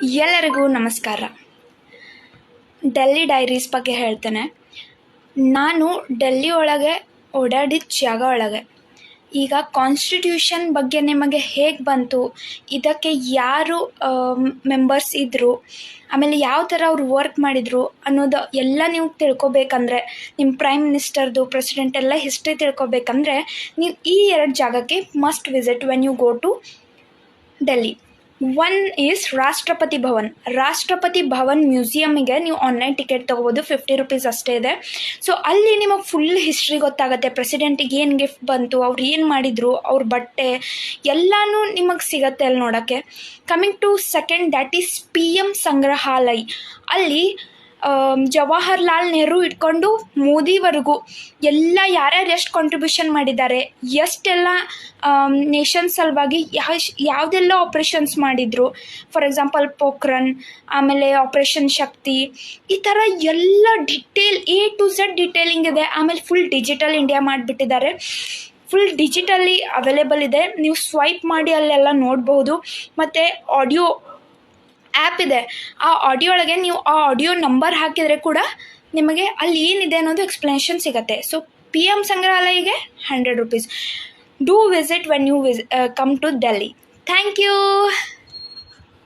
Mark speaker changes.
Speaker 1: ಎಲ್ಲರಿಗೂ ನಮಸ್ಕಾರ. ಡೆಲ್ಲಿ ಡೈರೀಸ್ ಬಗ್ಗೆ ಹೇಳ್ತೇನೆ. ನಾನು ಡೆಲ್ಲಿ ಒಳಗೆ ಓಡಾಡಿದ ಜಾಗ ಒಳಗೆ ಈಗ ಕಾನ್ಸ್ಟಿಟ್ಯೂಷನ್ ಬಗ್ಗೆ ನಿಮಗೆ ಹೇಗೆ ಬಂತು, ಇದಕ್ಕೆ ಯಾರು ಮೆಂಬರ್ಸ್ ಇದ್ದರು, ಆಮೇಲೆ ಯಾವ ಥರ ಅವ್ರು ವರ್ಕ್ ಮಾಡಿದರು ಅನ್ನೋದು ಎಲ್ಲ ನೀವು ತಿಳ್ಕೊಬೇಕಂದ್ರೆ, ನಿಮ್ಮ ಪ್ರೈಮ್ ಮಿನಿಸ್ಟರ್ದು ಪ್ರೆಸಿಡೆಂಟ್ ಎಲ್ಲ ಹಿಸ್ಟ್ರಿ ತಿಳ್ಕೊಬೇಕಂದ್ರೆ ನೀವು ಈ 2 ಜಾಗಕ್ಕೆ must visit when you go to Delhi. One is Rashtrapati Bhavan ಮ್ಯೂಸಿಯಮಿಗೆ ನೀವು ಆನ್ಲೈನ್ ಟಿಕೆಟ್ ತೊಗೋಬೋದು. 50 ರೂಪೀಸ್ ಅಷ್ಟೇ ಇದೆ. ಸೊ ಅಲ್ಲಿ ನಿಮಗೆ ಫುಲ್ ಹಿಸ್ಟ್ರಿ ಗೊತ್ತಾಗುತ್ತೆ. ಪ್ರೆಸಿಡೆಂಟಿಗೆ ಏನು ಗಿಫ್ಟ್ ಬಂತು, ಅವ್ರು ಏನು ಮಾಡಿದರು, ಅವ್ರ ಬಟ್ಟೆ ಎಲ್ಲನೂ ನಿಮಗೆ ಸಿಗತ್ತೆ ಅಲ್ಲಿ ನೋಡೋಕ್ಕೆ. Coming to second, that is PM ಸಂಗ್ರಹಾಲಯ. ಅಲ್ಲಿ ಜವಾಹರ್ಲಾಲ್ ನೆಹರು ಇಟ್ಕೊಂಡು ಮೋದಿವರೆಗೂ ಎಲ್ಲ ಯಾರ್ಯಾರು ಎಷ್ಟು ಕಾಂಟ್ರಿಬ್ಯೂಷನ್ ಮಾಡಿದ್ದಾರೆ, ಎಷ್ಟೆಲ್ಲ ನೇಷನ್ ಸಲುವಾಗಿ ಯಾವುದೆಲ್ಲ ಆಪ್ರೇಷನ್ಸ್ ಮಾಡಿದರು, ಫಾರ್ ಎಕ್ಸಾಂಪಲ್ ಪೋಖ್ರನ್, ಆಮೇಲೆ ಆಪ್ರೇಷನ್ ಶಕ್ತಿ, ಈ ಥರ ಎಲ್ಲ detail A to Z detailing ಇದೆ. ಆಮೇಲೆ ಫುಲ್ ಡಿಜಿಟಲ್ ಇಂಡಿಯಾ ಮಾಡಿಬಿಟ್ಟಿದ್ದಾರೆ. ಫುಲ್ ಡಿಜಿಟಲಿ ಅವೈಲೇಬಲ್ ಇದೆ. ನೀವು ಸ್ವೈಪ್ ಮಾಡಿ ಅಲ್ಲೆಲ್ಲ ನೋಡ್ಬೋದು. ಮತ್ತು ಆಡಿಯೋ ಆ್ಯಪ್ ಇದೆ. ಆ ಆಡಿಯೋ ಒಳಗೆ ನೀವು ಆ ಆಡಿಯೋ ನಂಬರ್ ಹಾಕಿದರೆ ಕೂಡ ನಿಮಗೆ ಅಲ್ಲಿ ಏನಿದೆ ಅನ್ನೋದು ಎಕ್ಸ್ಪ್ಲನೇಷನ್ ಸಿಗುತ್ತೆ. ಸೊ PM ಸಂಗ್ರಹಾಲಯಗೆ 100 rupees. Do visit when you come to Delhi. Thank you.